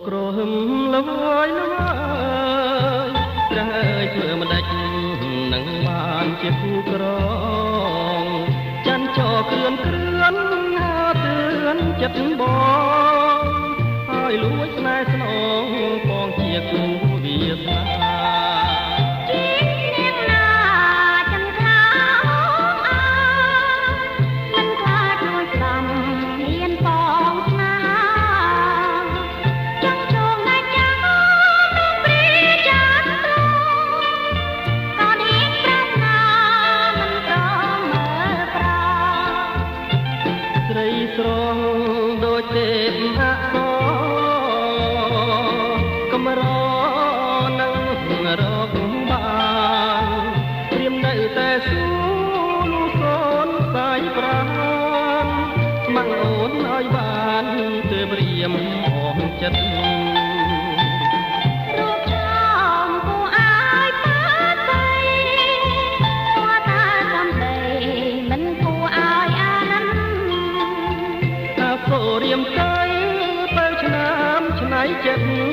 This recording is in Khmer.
ក្រហឹមល្វើយល្វើយព្រះអើយធ្វើមិនដេចនឹងបានជាគូក្រងចាន់ចោគ្រឿនគ្រឿនហាទឿនចិត្តបងហើយលួចស្នេហ៍ស្នងបងជាគូវាសនាស្រងដូចទេពអប្សរកំរនឹងរកបានព្រាមនៅតែសួរលូកូនសាយប្រានមកអូនឲ្យបានទើបរៀមអងចិត្តរៀមទៅឆ្នាំឆ្នៃចិត្ត